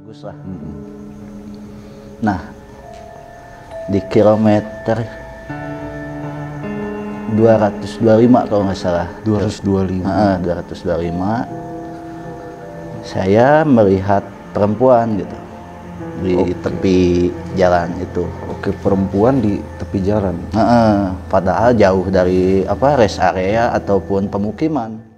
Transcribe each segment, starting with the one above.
bagus lah. Nah, di kilometer 225 kalau nggak salah. 225. 225. Saya melihat perempuan gitu di tepi jalan itu. Oke, perempuan di tepi jalan. Padahal jauh dari rest area ataupun pemukiman.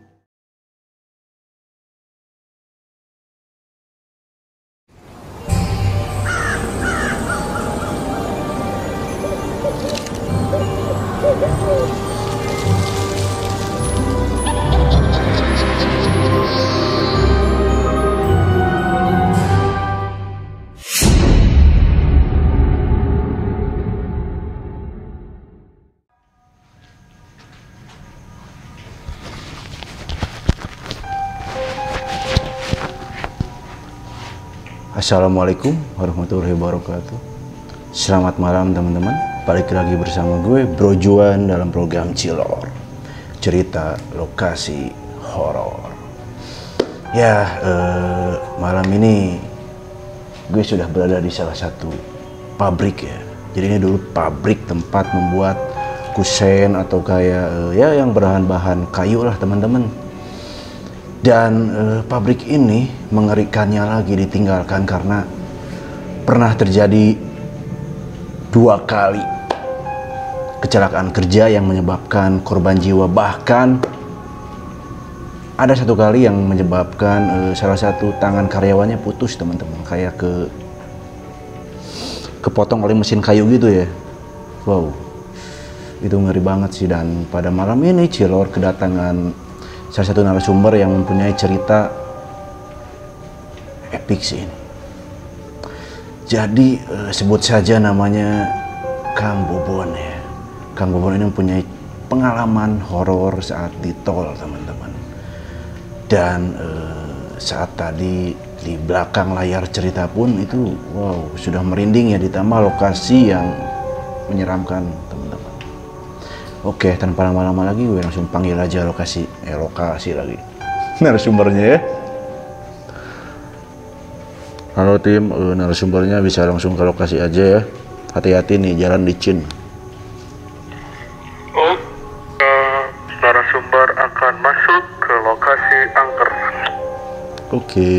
Assalamualaikum warahmatullahi wabarakatuh. Selamat malam teman-teman. Balik lagi bersama gue Bro Juan dalam program Cilor, cerita lokasi horor. Ya, malam ini gue sudah berada di salah satu pabrik ya. Jadi ini dulu pabrik tempat membuat kusen atau kayak yang berbahan-bahan kayu lah teman-teman. Dan pabrik ini mengerikannya lagi ditinggalkan karena pernah terjadi 2 kali kecelakaan kerja yang menyebabkan korban jiwa. Bahkan ada 1 kali yang menyebabkan salah satu tangan karyawannya putus teman-teman, kayak kepotong oleh mesin kayu gitu ya. Wow, itu ngeri banget sih. Dan pada malam ini Cilor kedatangan salah satu narasumber yang mempunyai cerita epik sih ini. Jadi sebut saja namanya Kang Bobon ya. Kang Bobon ini mempunyai pengalaman horor saat di tol teman-teman. Dan saat tadi di belakang layar cerita pun itu wow, sudah merinding ya, ditambah lokasi yang menyeramkan teman-teman. Oke, tanpa lama-lama lagi gue langsung panggil aja lokasi lagi narasumbernya ya. Halo tim, narasumbernya bisa langsung ke lokasi aja ya. Hati-hati nih, jalan licin. Narasumber akan masuk ke lokasi angker. Oke.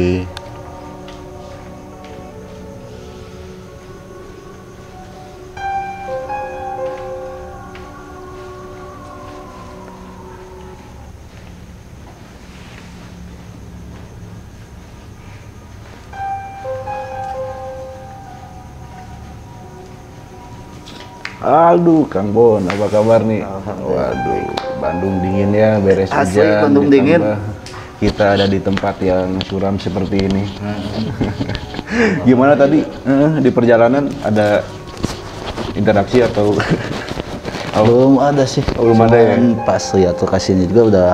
Aduh, Kang Bon, apa kabar nih? Waduh, Bandung dingin ya, beres Asli hujan. Bandung dingin. Kita ada di tempat yang suram seperti ini. Gimana tadi di perjalanan, ada interaksi atau? Belum ada sih. Belum ada ya? Pas lihat lokasinya juga udah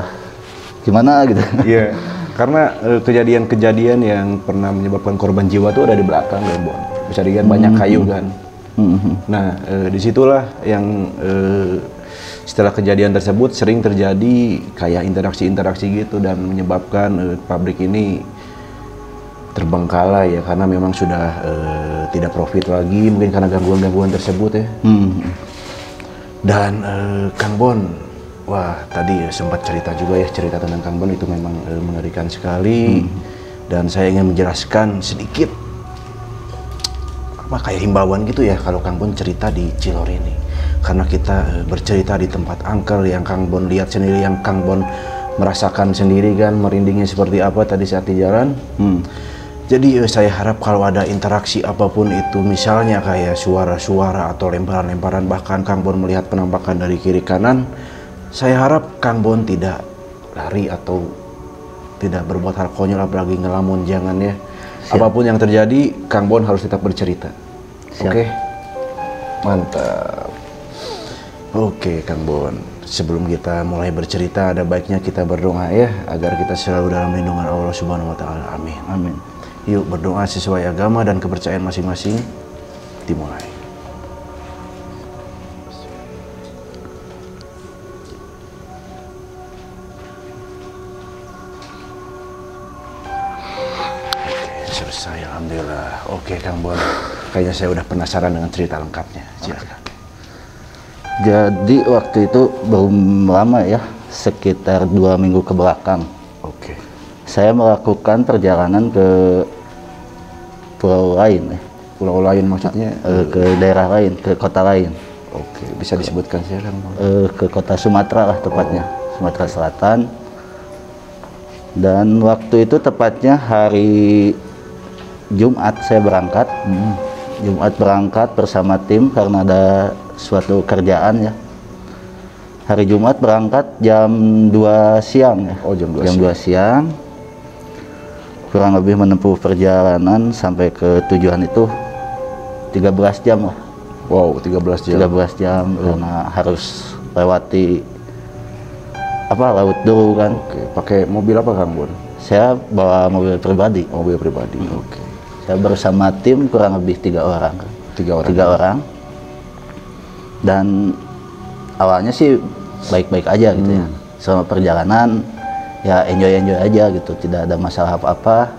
gimana gitu. Iya, karena kejadian-kejadian yang pernah menyebabkan korban jiwa tuh ada di belakang ya, Bon. Bisa dilihat banyak kayu kan. Nah, disitulah yang setelah kejadian tersebut sering terjadi kayak interaksi-interaksi gitu dan menyebabkan pabrik ini terbengkalai ya, karena memang sudah tidak profit lagi mungkin karena gangguan-gangguan tersebut ya. Dan Kang Bon, wah tadi sempat cerita juga ya, cerita tentang Kang Bon itu memang mengerikan sekali. Dan saya ingin menjelaskan sedikit kayak himbauan gitu ya kalau Kang Bon cerita di Cilor ini, karena kita bercerita di tempat angker yang Kang Bon lihat sendiri, yang Kang Bon merasakan sendiri kan merindingnya seperti apa tadi saat di jalan. Jadi saya harap kalau ada interaksi apapun itu, misalnya kayak suara-suara atau lemparan-lemparan, bahkan Kang Bon melihat penampakan dari kiri kanan, saya harap Kang Bon tidak lari atau tidak berbuat hal konyol apalagi ngelamun, jangan ya. Siap. Apapun yang terjadi, Kang Bon harus tetap bercerita. Oke? Mantap. Oke, Kang Bon. Sebelum kita mulai bercerita, ada baiknya kita berdoa ya, agar kita selalu dalam lindungan Allah Subhanahu wa Ta'ala. Amin. Amin. Yuk berdoa sesuai agama dan kepercayaan masing-masing. Dimulai. Selesai. Ya, alhamdulillah. Oke, Kang Bon. Kayaknya saya udah penasaran dengan cerita lengkapnya. Silakan. Jadi waktu itu belum lama ya, sekitar 2 minggu ke belakang. Oke. Saya melakukan perjalanan ke pulau lain, Pulau lain maksudnya? ke daerah lain, ke kota lain. Oke, bisa disebutkan saya Kang Bon? Ke kota Sumatera lah tepatnya, Sumatera Selatan. Dan waktu itu tepatnya hari Jumat saya berangkat. Jumat berangkat bersama tim karena ada suatu kerjaan ya. Hari Jumat berangkat jam 2 siang ya. Oh, jam 2 jam 2 siang. Kurang lebih menempuh perjalanan sampai ke tujuan itu 13 jam lah. Wow, 13 jam. 13 jam karena harus lewati laut dulu kan. Oke, pakai mobil apa Kang Bon? Saya bawa mobil pribadi. Mobil pribadi. Oke. Saya bersama tim kurang lebih 3 orang. 3 orang. 3 orang. Dan awalnya sih baik-baik aja gitu ya. Selama perjalanan ya enjoy aja gitu, tidak ada masalah apa-apa.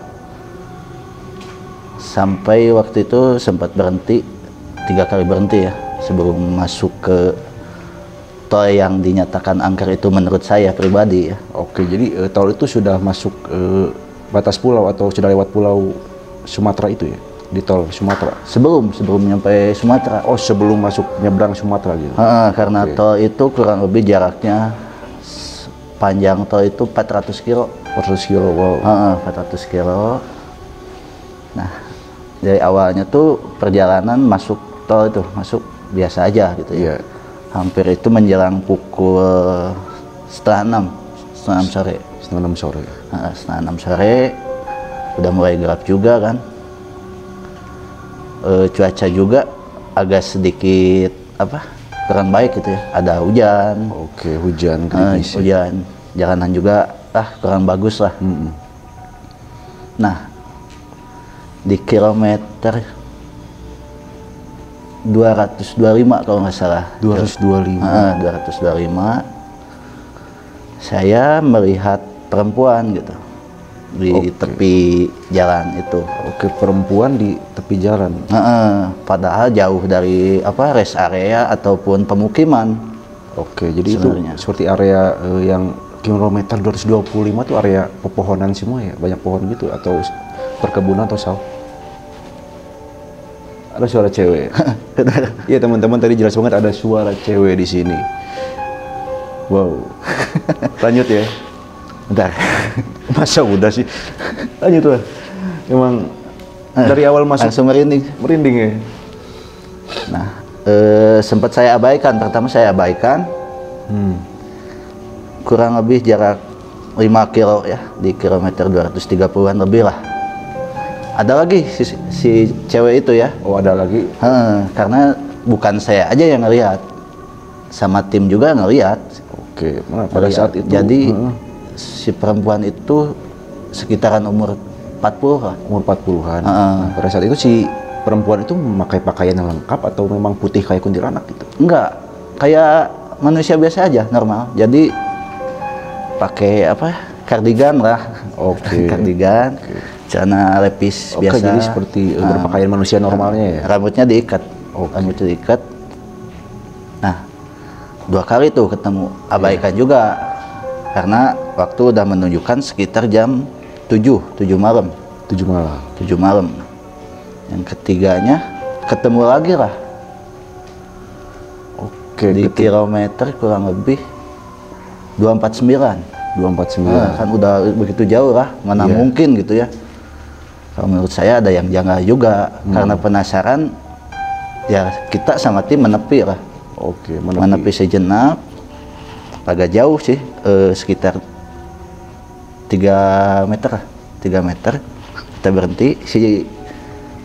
Sampai waktu itu sempat berhenti 3 kali berhenti ya sebelum masuk ke tol yang dinyatakan angker itu menurut saya pribadi ya. Oke, jadi tol itu sudah masuk batas pulau atau sudah lewat pulau Sumatera itu ya? Di tol Sumatera? Sebelum nyampe Sumatera. Oh, sebelum masuk nyebrang Sumatera gitu? Karena tol itu kurang lebih jaraknya, panjang tol itu 400 kilo. 400 kilo, wow. 400 kilo. Nah, dari awalnya tuh perjalanan masuk tol itu, masuk biasa aja gitu ya. Hampir itu menjelang pukul setengah 6 sore. Setengah 6 sore. Setengah 6 sore, udah mulai gelap juga kan. Cuaca juga agak sedikit kurang baik gitu ya. Ada hujan. Oke, hujan gerimis. Hujan, jalanan juga kurang bagus lah. Nah, di kilometer 225 kalau nggak salah. 225. 225. Saya melihat perempuan gitu di tepi jalan itu. Oke, perempuan di tepi jalan. Padahal jauh dari rest area ataupun pemukiman. Oke, jadi sebenarnya itu seperti area yang kilometer 225 itu area pepohonan semua ya, banyak pohon gitu atau perkebunan atau sawah? Ada suara cewek. Iya teman-teman, tadi jelas banget ada suara cewek di sini. Wow. Lanjut ya. Bentar. Masa udah sih? Lanjut lah. Emang dari awal masuk langsung merinding. Merinding ya. Nah, sempat saya abaikan. Pertama saya abaikan. Kurang lebih jarak 5 kilo ya, di kilometer 230-an lebih lah. Ada lagi si cewek itu ya. Oh, ada lagi? Karena bukan saya aja yang ngelihat, sama tim juga ngelihat. Oke, pada saat itu. Jadi si perempuan itu sekitaran umur 40 lah. Umur 40-an. Nah, pada saat itu si perempuan itu memakai pakaian yang lengkap atau memang putih kayak kuntilanak gitu? Enggak, kayak manusia biasa aja, normal. Jadi pakai kardigan lah. Oke. Kardigan. Celana lepis biasa. Jadi seperti berpakaian manusia normalnya ya? Rambutnya diikat. Rambutnya diikat. Nah, 2 kali tuh ketemu. Abaikan juga. Karena waktu udah menunjukkan sekitar jam 7 malam. 7 malam? 7 malam. Yang ketiganya ketemu lagi lah. Oke. Di kilometer kurang lebih 249. 249. Kan udah begitu jauh lah. Mana mungkin gitu ya. Kalau menurut saya ada yang janggal juga. Karena penasaran, ya kita sama tim menepi lah. Oke, menepi sejenak. Agak jauh sih, sekitar 3 meter lah. 3 meter. Kita berhenti. Si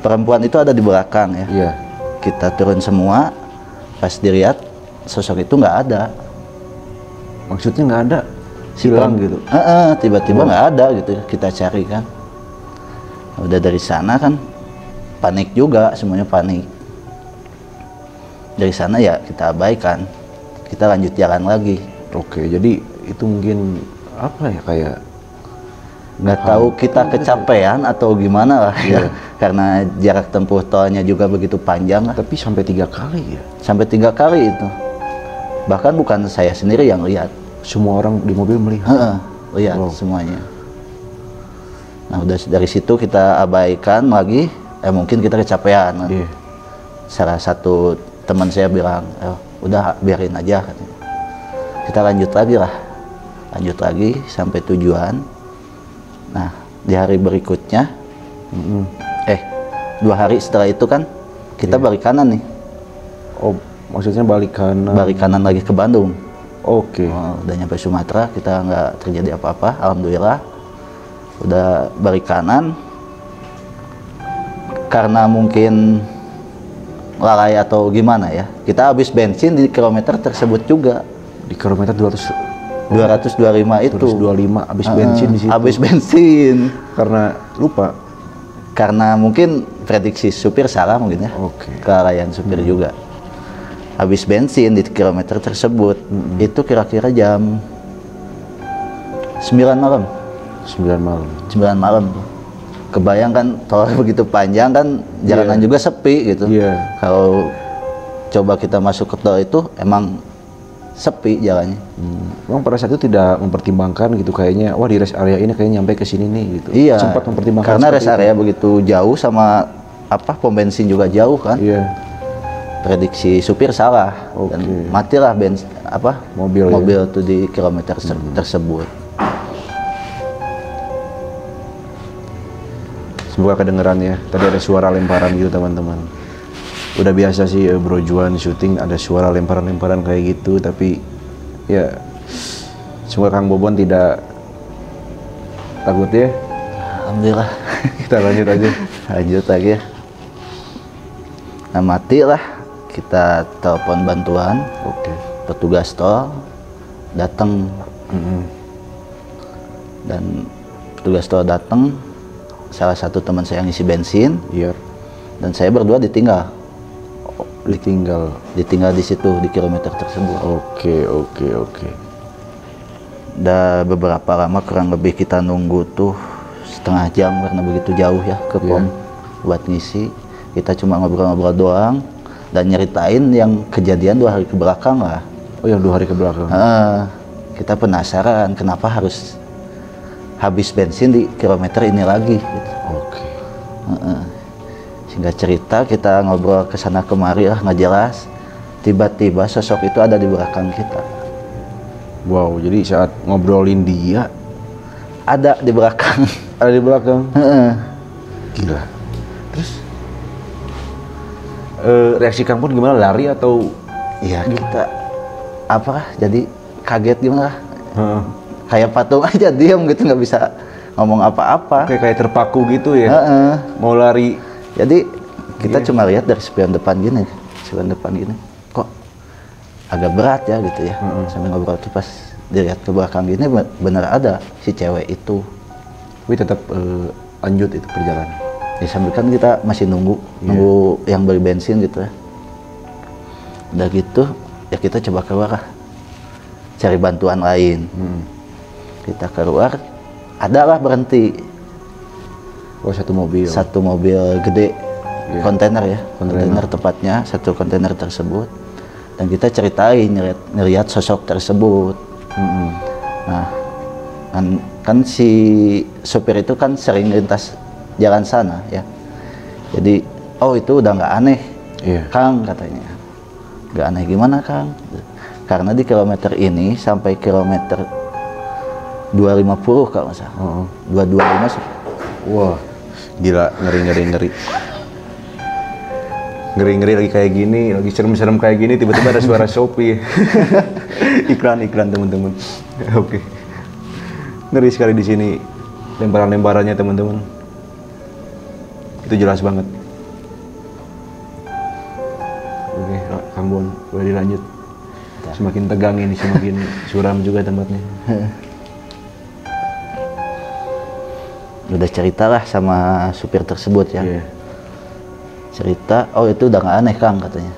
perempuan itu ada di belakang ya. Iya. Kita turun semua. Pas dilihat, sosok itu nggak ada. Maksudnya nggak ada? Hilang gitu? Tiba-tiba nggak ada gitu. Kita cari kan. Udah dari sana kan panik juga, semuanya panik. Dari sana ya kita abaikan, kita lanjut jalan lagi. Oke, jadi itu mungkin apa ya, kayak nggak tahu kita kecapean atau gimana lah ya, karena jarak tempuh tolnya juga begitu panjang lah. Tapi sampai 3 kali ya? Sampai 3 kali itu. Bahkan bukan saya sendiri yang lihat. Semua orang di mobil melihat? Lihat semuanya. Nah udah dari situ kita abaikan lagi, mungkin kita kecapean. Salah satu teman saya bilang, udah biarin aja katanya. Kita lanjut lagi sampai tujuan. Nah di hari berikutnya 2 hari setelah itu kan kita balik kanan nih. Oh maksudnya balik kanan lagi ke Bandung. Oke. Udah nyampe Sumatera, kita nggak terjadi apa-apa, alhamdulillah. Udah balik kanan, karena mungkin lalai atau gimana ya, kita habis bensin di kilometer tersebut juga. Di kilometer 225 itu. 225 habis bensin di situ. Habis bensin. Karena lupa. Karena mungkin prediksi supir salah mungkin ya. Kelalaian supir juga. Habis bensin di kilometer tersebut. Itu kira-kira jam 9 malam. 9 malam tuh. Kebayang kan tol begitu panjang kan, jalanan juga sepi gitu. Kalau coba kita masuk ke tol itu emang sepi jalannya. Emang pada saat itu tidak mempertimbangkan gitu kayaknya, wah di rest area ini kayaknya nyampe ke sini nih gitu. Iya. Sempat mempertimbangkan karena rest area begitu jauh sama pom bensin juga jauh kan. Prediksi supir salah dan matilah mobil tuh di kilometer tersebut. Semoga kedengeran ya. Tadi ada suara lemparan gitu teman-teman. Udah biasa sih Bro Juan syuting ada suara lemparan-lemparan kayak gitu, tapi ya semoga Kang Bobon tidak takut ya. Alhamdulillah. Kita lanjut aja. Lanjut lagi ya. Nah matilah, kita telepon bantuan. Petugas tol datang. Dan petugas tol datang, salah satu teman saya ngisi bensin. Dan saya berdua ditinggal di situ di kilometer tersebut. Oke. Udah beberapa lama, kurang lebih kita nunggu tuh setengah jam karena begitu jauh ya ke pom buat ngisi. Kita cuma ngobrol-ngobrol doang dan nyeritain yang kejadian 2 hari ke belakang lah. Oh yang 2 hari ke belakang. Kita penasaran kenapa harus habis bensin di kilometer ini lagi gitu. Singkat cerita kita ngobrol kesana kemari lah nggak jelas, tiba-tiba sosok itu ada di belakang kita. Wow, jadi saat ngobrolin dia ada di belakang. Ada di belakang. Gila. Terus reaksi Kang pun gimana, lari atau? Iya kita jadi kaget gimana? Kayak patung aja, diam gitu, nggak bisa ngomong apa-apa. Kayak terpaku gitu ya. Mau lari. Jadi kita cuma lihat dari spion depan gini, kok agak berat ya gitu ya. Sambil ngobrol tuh pas dilihat ke belakang gini bener ada si cewek itu. Tapi tetap lanjut itu perjalanan. Ya sambil kan kita masih nunggu yang beli bensin gitu ya. Udah gitu ya kita coba keluar lah, cari bantuan lain. Kita keluar, adalah berhenti. Satu mobil gede, kontainer ya, kontainer tepatnya, satu kontainer tersebut. Dan kita ceritain ngelihat sosok tersebut. Nah, kan si supir itu kan sering lintas jalan sana ya. Jadi, itu udah nggak aneh, Kang katanya. Nggak aneh gimana Kang? Karena di kilometer ini sampai kilometer 250 kalau nggak salah. 225. Wah. Gila, ngeri. Ngeri lagi kayak gini, lagi serem-serem kayak gini, tiba-tiba ada suara Shopee. Iklan teman-teman. Oke. Ngeri sekali di sini lemparan-lemparannya teman-teman. Itu jelas banget. Oke, Kang Bon, boleh dilanjut. Semakin tegang ini, semakin suram juga tempatnya. Udah ceritalah sama supir tersebut ya. Cerita, itu udah nggak aneh Kang katanya.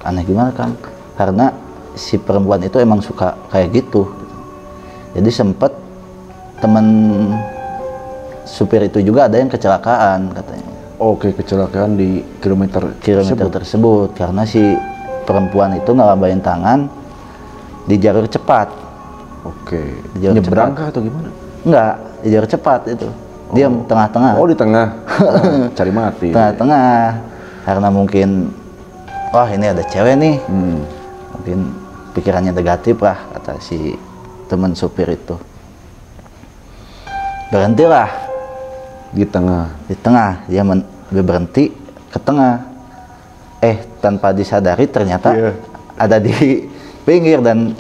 Aneh gimana Kang? Karena si perempuan itu emang suka kayak gitu. Jadi sempet temen supir itu juga ada yang kecelakaan katanya. Oke, kecelakaan di kilometer Tersebut karena si perempuan itu ngelabain tangan di jalur cepat. Oke. Di jalur Nyebrang cepat. kah atau gimana? Enggak, di jalur cepat itu. Dia tengah-tengah. Oh, di tengah. Oh, cari mati. Tengah-tengah. Karena mungkin wah ini ada cewek nih. Mungkin pikirannya negatif lah kata si teman supir itu. Berhentilah Di tengah. dia berhenti ke tengah. Tanpa disadari ternyata ada di pinggir dan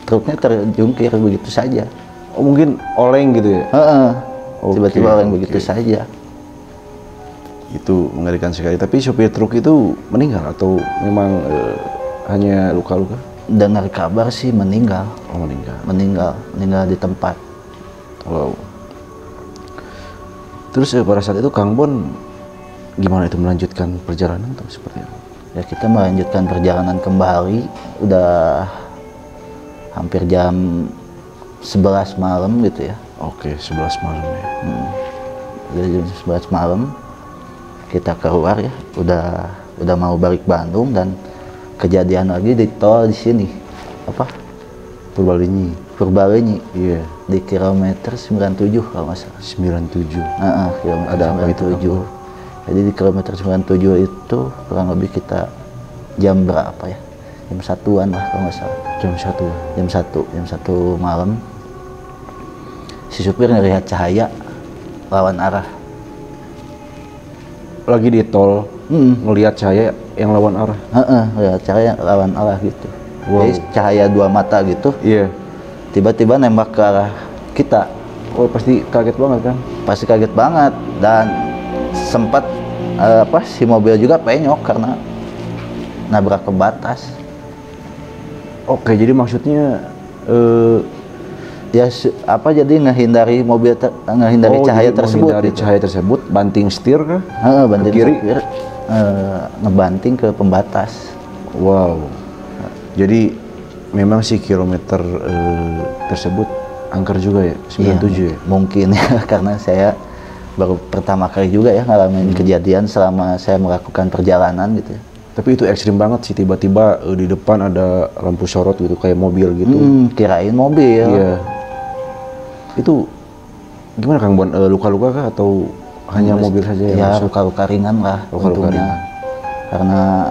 truknya terjungkir begitu saja. Oh, mungkin oleng gitu ya? Tiba-tiba oleng begitu saja. Itu mengerikan sekali. Tapi sopir truk itu meninggal atau memang hanya luka-luka? Dengar kabar sih meninggal. Oh, meninggal. Meninggal di tempat. Wow. Terus pada saat itu Kang Bon gimana itu melanjutkan perjalanan atau seperti apa? Ya kita melanjutkan perjalanan kembali. Udah hampir jam 11 malam gitu ya. Oke, 11 malam ya. Udah jam 11 malam kita keluar ya. Udah mau balik Bandung dan kejadian lagi di tol di sini. Apa? Purbalenyi. Iya. Di kilometer 97 kalau nggak salah. 97. Kilometer Ada apa itu, 97. Jadi di kilometer 97 itu kurang lebih kita jam berapa ya? Jam 1-an lah kalau nggak salah. Jam 1 malam. Si supir ngelihat cahaya lawan arah. Lagi di tol, ngelihat cahaya yang lawan arah. Ngelihat cahaya lawan arah gitu. Wow. Jadi cahaya 2 mata gitu. Iya. Tiba-tiba nembak ke arah kita. Oh, pasti kaget banget kan? Pasti kaget banget dan sempat si mobil juga penyok karena nabrak ke batas. Oke, jadi maksudnya jadi ngehindari cahaya tersebut. Dari gitu. cahaya tersebut, banting setir kah? Banting kiri. supir, ngebanting ke pembatas. Wow. Jadi memang si kilometer tersebut angker juga ya, 97 ya? Mungkin ya, karena saya baru pertama kali juga ya ngalamin kejadian selama saya melakukan perjalanan gitu ya. Tapi itu ekstrim banget sih, tiba-tiba di depan ada lampu sorot gitu, kayak mobil gitu. Kirain mobil. Iya. Itu gimana Kang Bon, luka-luka kah atau hanya mobil saja yang ya rusak? luka-luka ringan lah untungnya. Karena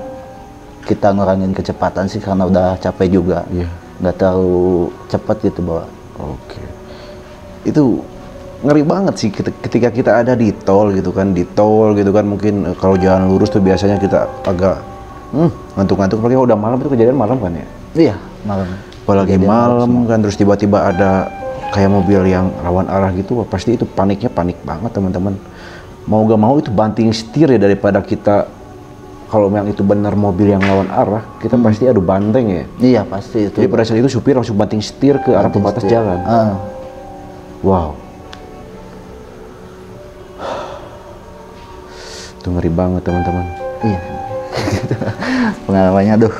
kita ngurangin kecepatan sih karena udah capek juga. Iya. Nggak terlalu cepat gitu bawa. Oke. Itu ngeri banget sih ketika kita ada di tol gitu kan, mungkin kalau jalan lurus tuh biasanya kita agak ngantuk-ngantuk, apalagi udah malam, itu kejadian malam kan ya? Iya, malam. Apalagi malam kan, terus tiba-tiba ada kayak mobil yang lawan arah gitu, pasti itu panik banget teman-teman. Mau gak mau itu banting setir ya, daripada kita kalau memang itu benar mobil yang lawan arah, kita pasti adu banteng ya. Iya pasti itu. Jadi pada saat itu supir langsung banting setir ke arah pembatas jalan. Wow. Itu ngeri banget teman-teman. Iya. Pengalamannya aduh.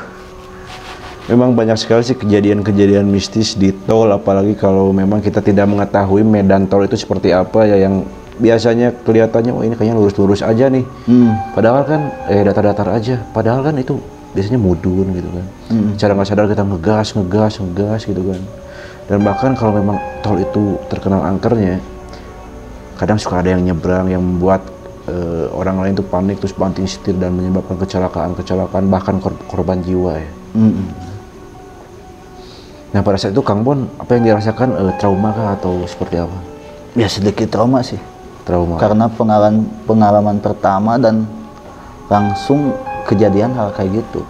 Memang banyak sekali sih kejadian-kejadian mistis di tol, apalagi kalau memang kita tidak mengetahui medan tol itu seperti apa ya, yang biasanya kelihatannya ini kayaknya lurus-lurus aja nih. Padahal kan datar-datar aja. Padahal kan itu biasanya mudun gitu kan. Secara nggak sadar kita ngegas gitu kan. Dan bahkan kalau memang tol itu terkenal angkernya, kadang suka ada yang nyebrang yang membuat orang lain tuh panik terus banting setir dan menyebabkan kecelakaan bahkan korban jiwa ya. Nah pada saat itu Kang Bon apa yang dirasakan, trauma kah atau seperti apa? Ya sedikit trauma sih. Trauma. Karena pengalaman pertama dan langsung kejadian hal kayak gitu.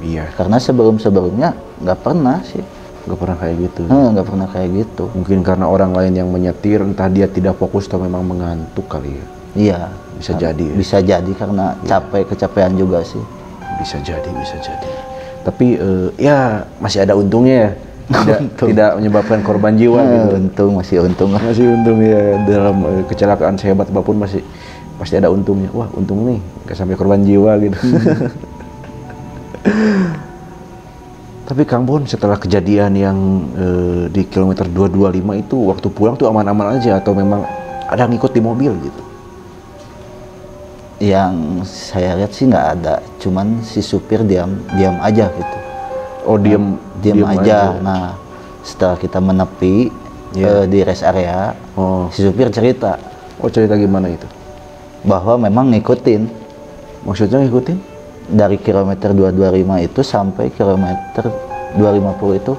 Iya. Karena sebelumnya nggak pernah sih. Nggak pernah kayak gitu. Nggak pernah kayak gitu. Mungkin karena orang lain yang menyetir, entah dia tidak fokus atau memang mengantuk kali ya. Iya. Bisa jadi ya? Bisa jadi karena kecapean juga sih. Bisa jadi. Tapi ya masih ada untungnya ya. Tidak menyebabkan korban jiwa gitu. Masih untung ya, dalam kecelakaan sehebat apapun pasti ada untungnya. Wah untung nih nggak sampai korban jiwa gitu. Tapi Kang Bon setelah kejadian yang di kilometer 225 itu waktu pulang tuh aman-aman aja atau memang ada ngikut di mobil gitu? Yang saya lihat sih nggak ada, cuman si supir diam aja gitu. Oh, diem aja. Nah, setelah kita menepi di rest area, si supir cerita. Oh, cerita gimana itu? Bahwa memang ngikutin. Maksudnya ngikutin? Dari kilometer 225 itu sampai kilometer 250 itu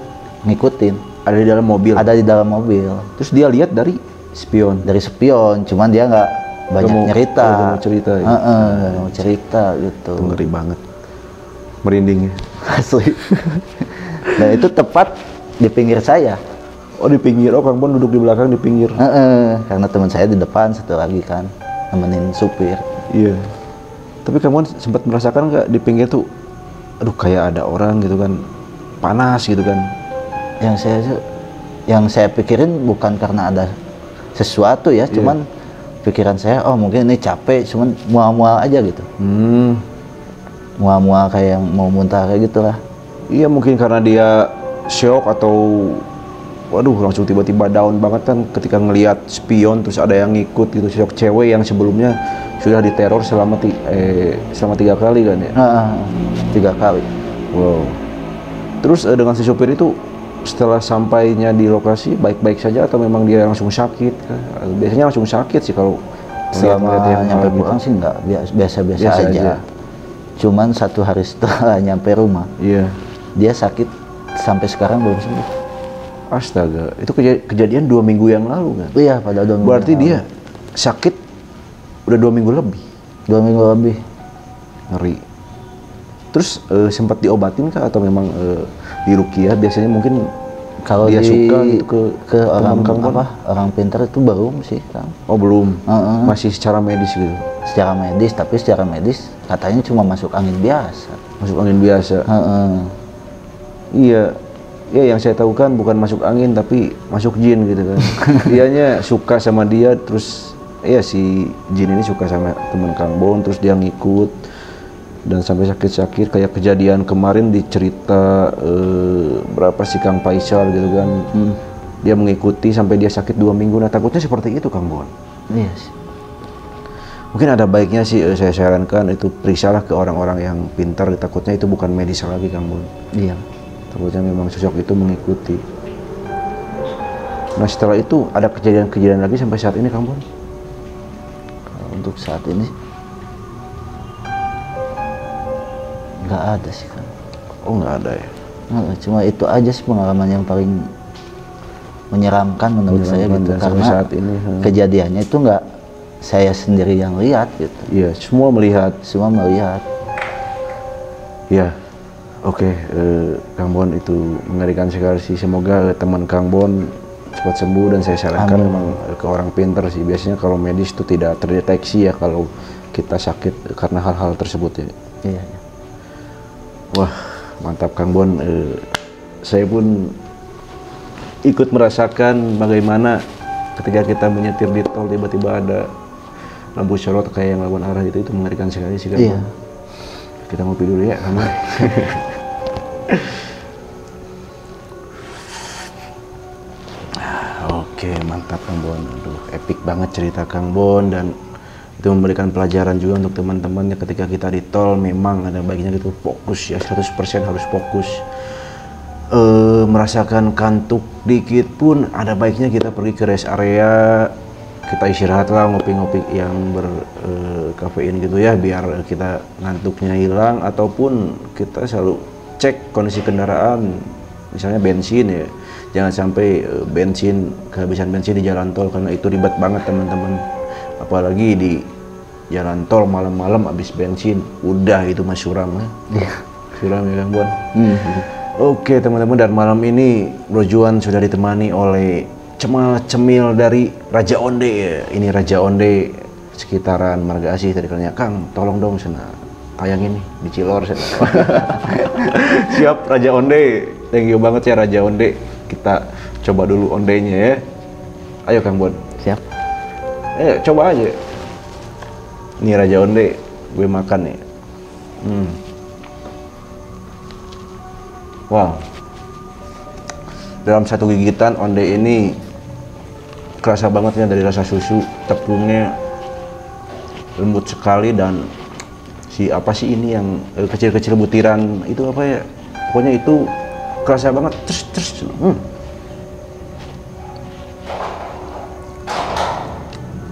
ngikutin. Ada di dalam mobil? Ada di dalam mobil. Terus dia lihat dari spion? Dari spion, cuman dia nggak banyak cerita. Gak mau cerita ya? Nggak mau cerita gitu. Itu ngeri banget. Merinding ya? Asli. Dan itu tepat di pinggir saya. Oh, di pinggir. Oh, Kang Bon duduk di belakang di pinggir. Karena teman saya di depan, satu lagi kan nemenin supir. Iya. Tapi Kang Bon sempat merasakan nggak di pinggir tuh, aduh kayak ada orang gitu kan, panas gitu kan? Yang saya pikirin bukan karena ada sesuatu ya, cuman pikiran saya, oh mungkin ini capek, cuman mual-mual aja gitu. Mual-mual kayak yang mau muntah kayak gitulah. Iya, mungkin karena dia shock atau waduh langsung tiba-tiba down banget kan ketika ngelihat spion terus ada yang ngikut gitu, shock. Cewek yang sebelumnya sudah diteror selama 3 kali kan ya? 3 kali. Wow. Terus dengan si supir itu setelah sampainya di lokasi baik-baik saja atau memang dia langsung sakit? Biasanya langsung sakit sih kalau selama nyampe pulang sih enggak, biasa-biasa aja. Cuman 1 hari setelah nyampe rumah, dia sakit sampai sekarang belum sembuh. Astaga, itu kejadian 2 minggu yang lalu kan? Iya, pada 2 minggu. Berarti dia sakit udah 2 minggu lebih? 2 minggu lebih. Ngeri. Terus sempat diobatin kah atau memang diruqyah? Biasanya mungkin kalau dia suka gitu ke orang pintar itu belum sih, Kang. Oh, belum. Masih secara medis gitu. Secara medis, tapi secara medis katanya cuma masuk angin biasa. Masuk angin biasa. Iya. Ya, yang saya tahu kan bukan masuk angin tapi masuk jin gitu kan. Dianya suka sama dia, terus ya si jin ini suka sama teman Kang Bon, terus dia ngikut dan sampai sakit-sakit kayak kejadian kemarin dicerita berapa si Kang Faisal gitu kan. Dia mengikuti sampai dia sakit 2 minggu. Nah, takutnya seperti itu Kang Bon. Iya sih. Mungkin ada baiknya sih saya sarankan itu periksalah ke orang-orang yang pintar, takutnya itu bukan medis lagi Kang Bon. Iya. Takutnya memang sosok itu mengikuti. Nah, setelah itu ada kejadian-kejadian lagi sampai saat ini Kang Bon? Untuk saat ini nggak ada sih kan. Oh, nggak ada ya? Cuma itu aja sih pengalaman yang paling menyeramkan menurut saya gitu, karena saat ini kejadiannya itu nggak saya sendiri yang lihat gitu. Iya, semua melihat. Iya. Oke, Kang Bon itu mengerikan sekali sih. Semoga teman Kang Bon cepat sembuh, dan saya sarankan memang ke orang pintar sih. Biasanya kalau medis itu tidak terdeteksi ya kalau kita sakit karena hal-hal tersebut ya. Iya. Wah, mantap Kang Bon. Saya pun ikut merasakan bagaimana ketika kita menyetir di tol tiba-tiba ada lampu sorot kayak yang lawan arah itu mengerikan sekali sih Kang Bon. Kita ngopi dulu ya Kang Bon. Oke, mantap Kang Bon. Aduh, epic banget cerita Kang Bon, dan itu memberikan pelajaran juga untuk teman-teman ya, ketika kita di tol memang ada baiknya gitu fokus ya, 100% harus fokus. Merasakan kantuk dikit pun ada baiknya kita pergi ke rest area, kita istirahat lah, ngopi-ngopi yang berkafein gitu ya, biar kita ngantuknya hilang, ataupun kita selalu cek kondisi kendaraan, misalnya bensin ya, jangan sampai kehabisan bensin di jalan tol, karena itu ribet banget teman-teman, apalagi di jalan tol malam-malam habis bensin, udah itu mah suram ya. Suram ya Kang Bon. Oke teman-teman, dan malam ini Bro Juan sudah ditemani oleh cemil dari Raja Onde ya. Ini Raja Onde sekitaran Marga Asih. Tadi katanya, Kang tolong dong sana tayangin nih di Cilor. Siap Raja Onde, thank you banget ya Raja Onde. Kita coba dulu ondenya ya. Ayo Kang Bon. Siap. Coba aja. Ini Raja Onde, gue makan nih. Wow. Dalam satu gigitan onde ini kerasa banget ya dari rasa susu, tepungnya lembut sekali, dan si apa sih ini yang kecil-kecil butiran itu apa ya, pokoknya itu kerasa banget. Terus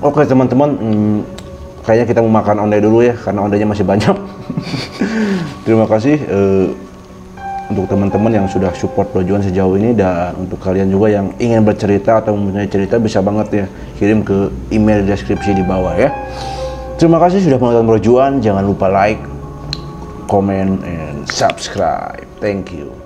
Oke teman-teman, kayaknya kita mau makan onde dulu ya, karena ondenya masih banyak. Terima kasih untuk teman-teman yang sudah support Brojuan sejauh ini, dan untuk kalian juga yang ingin bercerita atau mempunyai cerita, bisa banget ya kirim ke email deskripsi di bawah ya. Terima kasih sudah menonton Brojuan. Jangan lupa like, comment, and subscribe. Thank you.